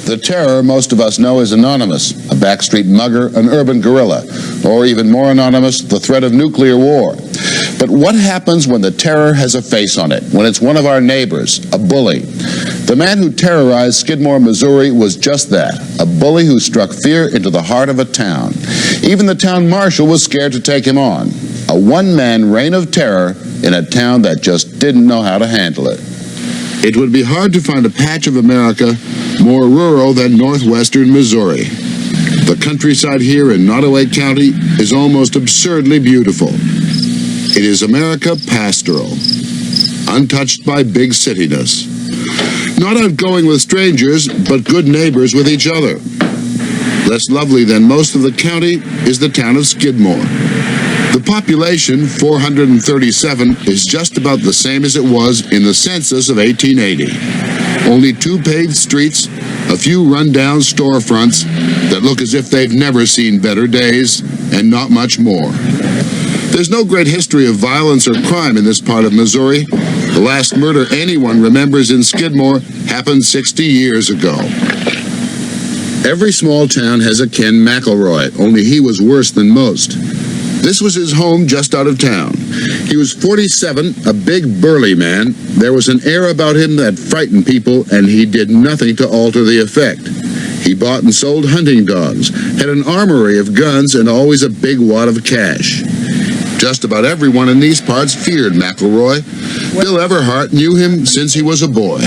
The terror most of us know is anonymous, a backstreet mugger, an urban guerrilla, or even more anonymous, the threat of nuclear war. But what happens when the terror has a face on it, when it's one of our neighbors, a bully? The man who terrorized Skidmore, Missouri was just that, a bully who struck fear into the heart of a town. Even the town marshal was scared to take him on. A one-man reign of terror in a town that just didn't know how to handle it. It would be hard to find a patch of America more rural than northwestern Missouri. The countryside here in Nottoway County is almost absurdly beautiful. It is America pastoral, untouched by big cityness. Not outgoing with strangers, but good neighbors with each other. Less lovely than most of the county is the town of Skidmore. The population, 437, is just about the same as it was in the census of 1880. Only 2 paved streets, a few run-down storefronts that look as if they've never seen better days, and not much more. There's no great history of violence or crime in this part of Missouri. The last murder anyone remembers in Skidmore happened 60 years ago. Every small town has a Ken McElroy, only he was worse than most. This was his home just out of town. He was 47, a big burly man. There was an air about him that frightened people, and he did nothing to alter the effect. He bought and sold hunting dogs, had an armory of guns, and always a big wad of cash. Just about everyone in these parts feared McElroy. Bill Everhart knew him since he was a boy.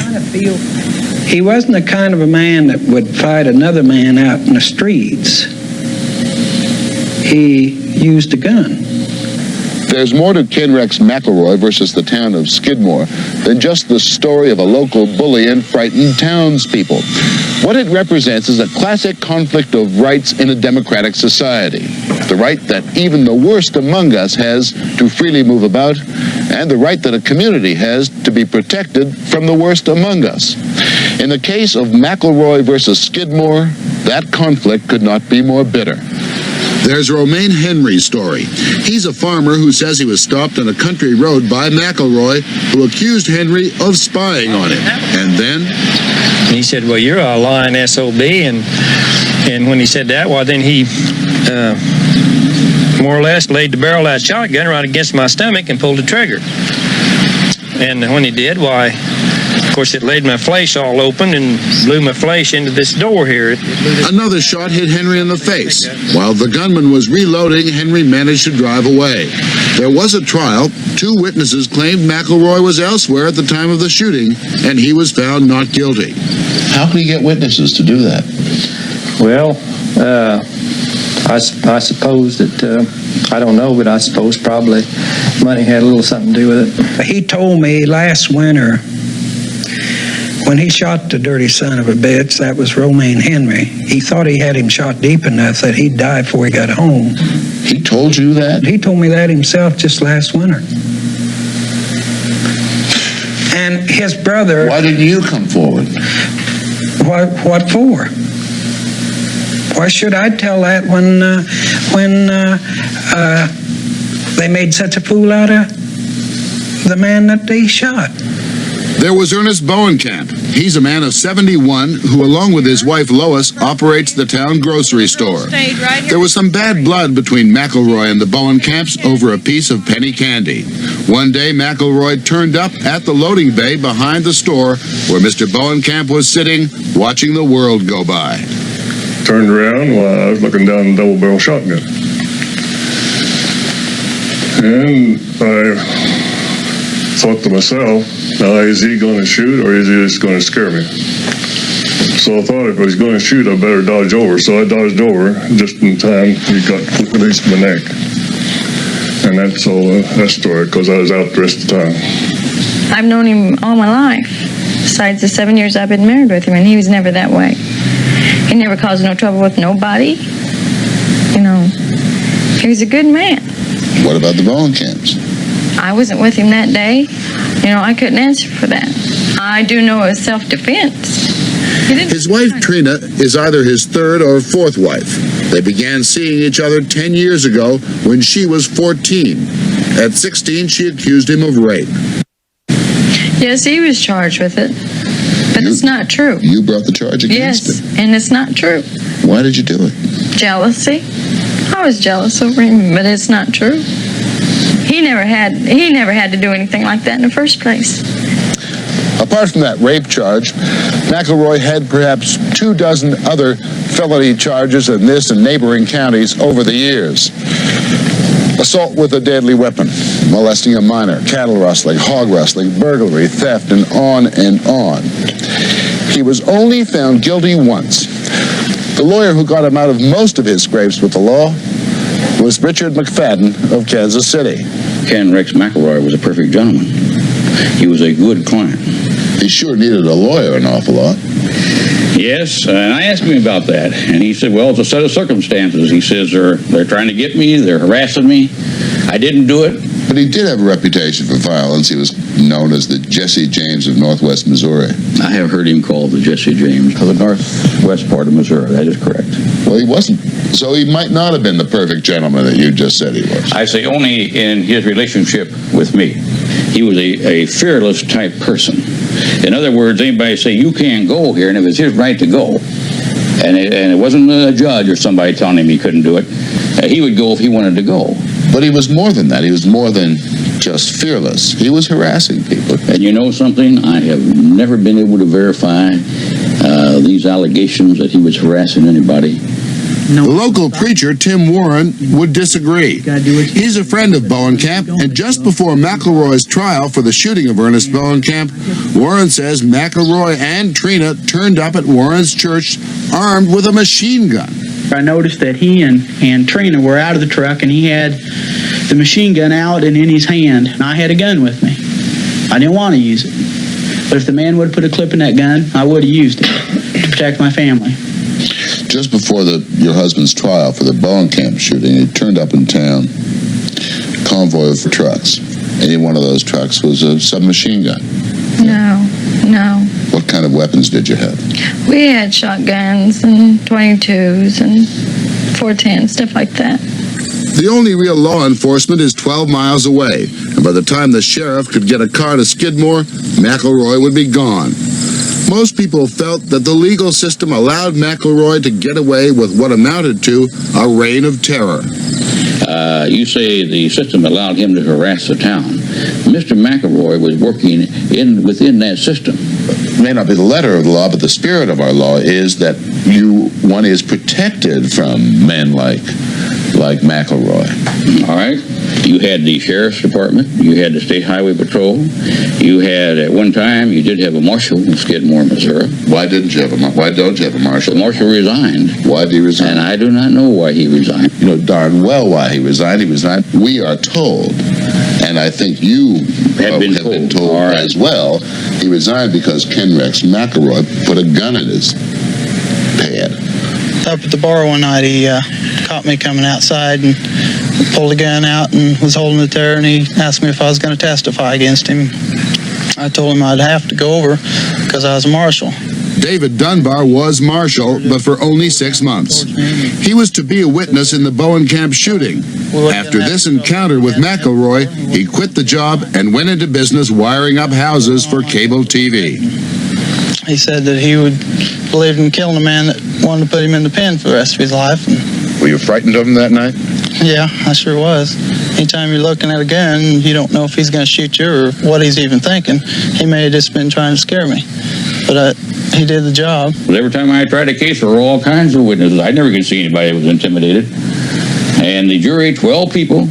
He wasn't the kind of a man that would fight another man out in the streets. He used a gun. There's more to Kenrex McElroy versus the town of Skidmore than just the story of a local bully and frightened townspeople. What it represents is a classic conflict of rights in a democratic society. The right that even the worst among us has to freely move about, and the right that a community has to be protected from the worst among us. In the case of McElroy versus Skidmore, that conflict could not be more bitter. There's Romaine Henry's story. He's a farmer who says he was stopped on a country road by McElroy, who accused Henry of spying on him. And then he said, "Well, you're a lying SOB," and when he said that, well, then he more or less laid the barrel of that shotgun right against my stomach and pulled the trigger. And when he did, why, of course, it laid my flesh all open and blew my flesh into this door here. Another shot hit Henry in the face. While the gunman was reloading, Henry managed to drive away. There was a trial. 2 witnesses claimed McElroy was elsewhere at the time of the shooting, and he was found not guilty. How can he get witnesses to do that? Well, I suppose that, I don't know, but I suppose probably money had a little something to do with it. He told me last winter, when he shot the dirty son of a bitch, that was Romaine Henry, he thought he had him shot deep enough that he'd die before he got home. He told you that? He told me that himself just last winter. And his brother... Why didn't you come forward? What for? Why should I tell that when they made such a fool out of the man that they shot? There was Ernest Bowenkamp. He's a man of 71 who, along with his wife Lois, operates the town grocery store. There was some bad blood between McElroy and the Bowenkamps over a piece of penny candy. One day, McElroy turned up at the loading bay behind the store where Mr. Bowenkamp was sitting, watching the world go by. Turned around while I was looking down the double-barrel shotgun. And I thought to myself, now, is he going to shoot or is he just going to scare me? So I thought if I was going to shoot, I better dodge over. So I dodged over just in time. He got at least my neck. And that's all that story, because I was out the rest of the time. I've known him all my life, besides the 7 years I've been married with him, and he was never that way. He never caused no trouble with nobody. You know, he was a good man. What about the Bowenkamps? I wasn't with him that day. You know, I couldn't answer for that. I do know it was self-defense. His wife, Trina, is either his 3rd or 4th wife. They began seeing each other 10 years ago when she was 14. At 16, she accused him of rape. Yes, he was charged with it. But it's not true. You brought the charge against Yes, him. and it's not true. Why did you do it? Jealousy. I was jealous over him, but it's not true. He never had to do anything like that in the first place. Apart from that rape charge, McElroy had perhaps 24 other felony charges in this and neighboring counties over the years. Assault with a deadly weapon, molesting a minor, cattle rustling, hog rustling, burglary, theft, and on and on. He was only found guilty once. The lawyer who got him out of most of his scrapes with the law was Richard McFadden of Kansas City. Ken Rex McElroy was a perfect gentleman. He was a good client. He sure needed a lawyer an awful lot. Yes, and I asked him about that, and he said, well, it's a set of circumstances. He says they're trying to get me, they're harassing me. I didn't do it. But he did have a reputation for violence. He was known as the Jesse James of Northwest Missouri. I have heard him called the Jesse James of the northwest part of Missouri. That is correct. Well, he wasn't. So he might not have been the perfect gentleman that you just said he was. I say only in his relationship with me. He was a fearless type person. In other words, anybody say, you can't go here, and if it's his right to go, and it wasn't a judge or somebody telling him he couldn't do it, he would go if he wanted to go. But he was more than that. He was more than just fearless. He was harassing people. And you know something? I have never been able to verify these allegations that he was harassing anybody. The local preacher, Tim Warren, would disagree. He's a friend of Bowenkamp, and just before McElroy's trial for the shooting of Ernest Bowenkamp, Warren says McElroy and Trina turned up at Warren's church armed with a machine gun. I noticed that he and Trina were out of the truck, and he had the machine gun out and in his hand, and I had a gun with me. I didn't want to use it, but if the man would have put a clip in that gun, I would have used it to protect my family. Just before your husband's trial for the Bowenkamp shooting, he turned up in town, convoy of trucks. Any one of those trucks was a submachine gun. No. What kind of weapons did you have? We had shotguns and 22s and 410s, stuff like that. The only real law enforcement is 12 miles away, and by the time the sheriff could get a car to Skidmore, McElroy would be gone. Most people felt that the legal system allowed McElroy to get away with what amounted to a reign of terror. You say the system allowed him to harass the town. Mr. McElroy was working within that system. It may not be the letter of the law, but the spirit of our law is that one is protected from men like McElroy. All right. You had the sheriff's department. You had the state highway patrol. You had, at one time, you did have a marshal in Skidmore, Missouri. Why don't you have a marshal? The marshal resigned. Why did he resign? And I do not know why he resigned. You know darn well why he resigned. He resigned. We are told, and I think you have been told right. as well, he resigned because Ken Rex McElroy put a gun in his pad. Up at the bar one night, he caught me coming outside and pulled a gun out and was holding it there, and he asked me if I was going to testify against him. I told him I'd have to go over because I was a marshal. David Dunbar was marshal, but for only 6 months. He was to be a witness in the Bowenkamp shooting. After this encounter with McElroy, he quit the job and went into business wiring up houses for cable TV. He said that he would believe in killing a man that wanted to put him in the pen for the rest of his life. And Were you frightened of him that night? yeah, I sure was. Anytime you're looking at a gun, you don't know if he's going to shoot you or what he's even thinking. He may have just been trying to scare me. But he did the job. But every time I tried a case, there were all kinds of witnesses. I never could see anybody that was intimidated. And the jury, 12 people,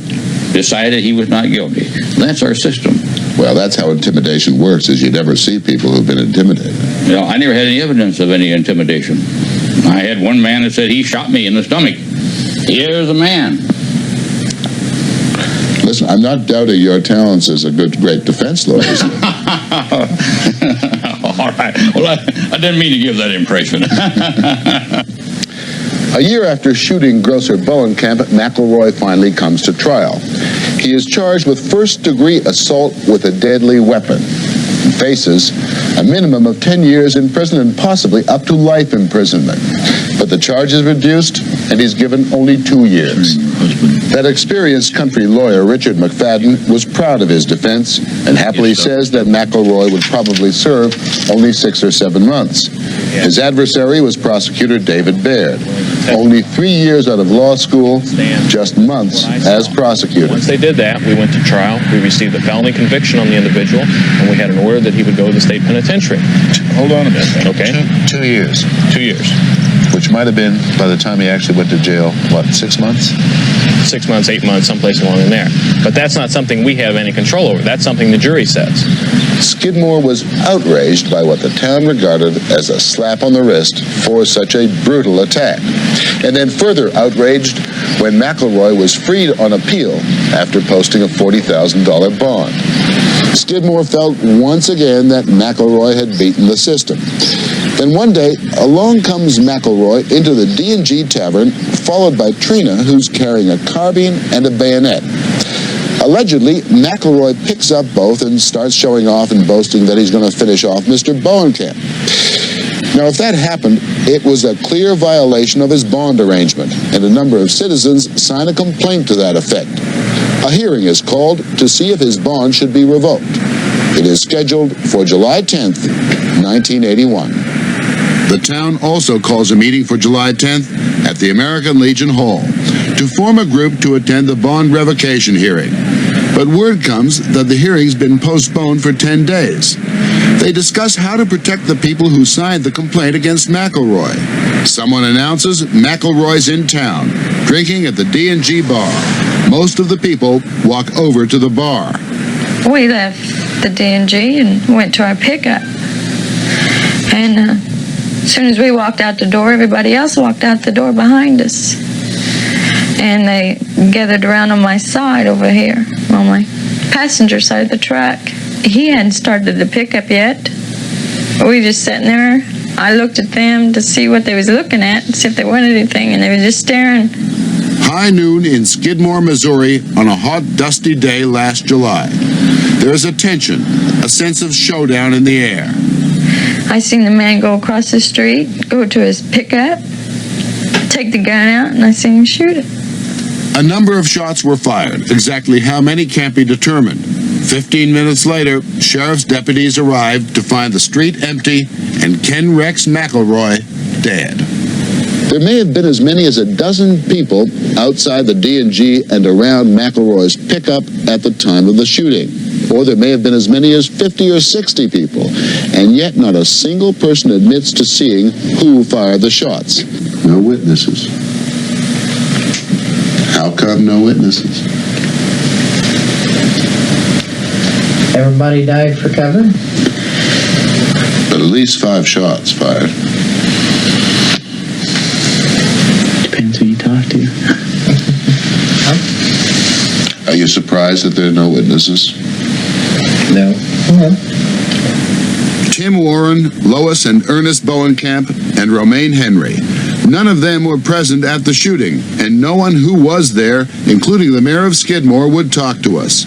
decided he was not guilty. That's our system. Well, that's how intimidation works, is you never see people who've been intimidated. You know, I never had any evidence of any intimidation. I had one man that said he shot me in the stomach. Here's a man. Listen, I'm not doubting your talents as a great defense lawyer. All right. Well, I didn't mean to give that impression. A year after shooting grocer Bowenkamp, McElroy finally comes to trial. He is charged with first-degree assault with a deadly weapon. faces a minimum of 10 years in prison and possibly up to life imprisonment. But the charge is reduced, and he's given only 2 years. That experienced country lawyer, Richard McFadden, was proud of his defense and happily says that McElroy would probably serve only 6 or 7 months. His adversary was prosecutor David Baird. Only 3 years out of law school, just months as prosecutor. Once they did that, we went to trial. We received a felony conviction on the individual, and we had an order that he would go to the state penitentiary. Hold on a minute. Okay. 2 years. 2 years. Which might have been, by the time he actually went to jail, what, 6 months? 6 months, 8 months, someplace along in there. But that's not something we have any control over. That's something the jury says. Skidmore was outraged by what the town regarded as a slap on the wrist for such a brutal attack. And then further outraged when McElroy was freed on appeal after posting a $40,000 bond. Skidmore felt once again that McElroy had beaten the system. Then one day, along comes McElroy into the D&G Tavern, followed by Trina, who's carrying a carbine and a bayonet. Allegedly, McElroy picks up both and starts showing off and boasting that he's going to finish off Mr. Bowenkamp. Now, if that happened, it was a clear violation of his bond arrangement, and a number of citizens signed a complaint to that effect. A hearing is called to see if his bond should be revoked. It is scheduled for July 10th, 1981. The town also calls a meeting for July 10th at the American Legion Hall to form a group to attend the bond revocation hearing. But word comes that the hearing's been postponed for 10 days. They discuss how to protect the people who signed the complaint against McElroy. Someone announces McElroy's in town, drinking at the D&G bar. Most of the people walk over to the bar. We left the D&G and went to our pickup. And as soon as we walked out the door, everybody else walked out the door behind us. And they gathered around on my side over here, on my passenger side of the truck. He hadn't started the pickup yet. We were just sitting there. I looked at them to see what they was looking at, see if they wanted anything, and they were just staring. High noon in Skidmore, Missouri, on a hot, dusty day last July. There is a tension, a sense of showdown in the air. I seen the man go across the street, go to his pickup, take the gun out, and I seen him shoot it. A number of shots were fired. Exactly how many can't be determined. 15 minutes later, sheriff's deputies arrived to find the street empty and Ken Rex McElroy dead. There may have been as many as a dozen people outside the D&G and around McElroy's pickup at the time of the shooting. Or there may have been as many as 50 or 60 people. And yet not a single person admits to seeing who fired the shots. No witnesses. How come no witnesses? Everybody died for cover? But at least 5 shots fired. Depends who you talk to. Are you surprised that there are no witnesses? No. Tim Warren, Lois and Ernest Bowenkamp, and Romaine Henry. None of them were present at the shooting, and no one who was there, including the mayor of Skidmore, would talk to us.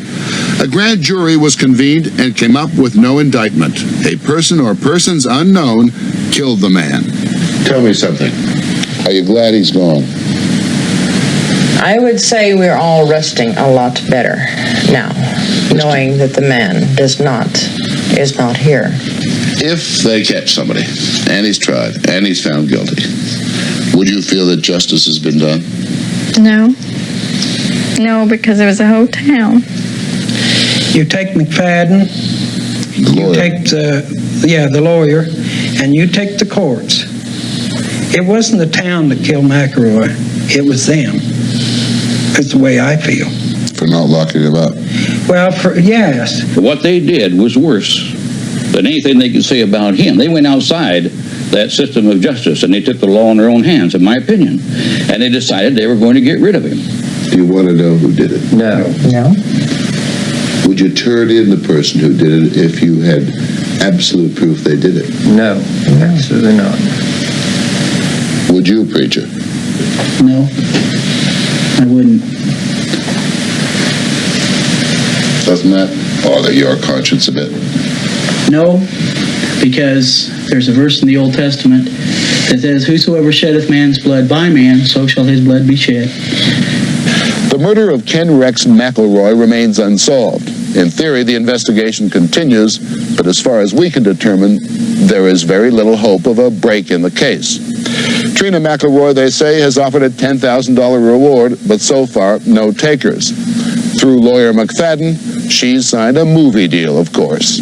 A grand jury was convened and came up with no indictment. A person or persons unknown killed the man. Tell me something. Are you glad he's gone? I would say we're all resting a lot better now, knowing that the man is not here. If they catch somebody, and he's tried, and he's found guilty, would you feel that justice has been done? No. No, because there was a whole town. You take McFadden, The you lawyer. take the lawyer, and you take the courts. It wasn't the town that killed McElroy. It was them. That's the way I feel. For not locking him up. Well, yes. What they did was worse than anything they could say about him. They went outside that system of justice, and they took the law in their own hands, in my opinion. And they decided they were going to get rid of him. Do you want to know who did it? No. Would you turn in the person who did it if you had absolute proof they did it? No. Absolutely not. Would you, preacher? No, I wouldn't. Doesn't that bother your conscience a bit? No, because there's a verse in the Old Testament that says, "Whosoever sheddeth man's blood by man, so shall his blood be shed." The murder of Ken Rex McElroy remains unsolved. In theory, the investigation continues, but as far as we can determine, there is very little hope of a break in the case. Trina McElroy, they say, has offered a $10,000 reward, but so far, no takers. Through lawyer McFadden, she's signed a movie deal, of course.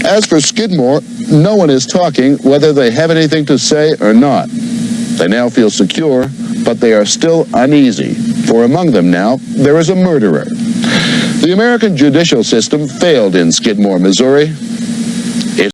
As for Skidmore, no one is talking whether they have anything to say or not. They now feel secure, but they are still uneasy, for among them now, there is a murderer. The American judicial system failed in Skidmore, Missouri,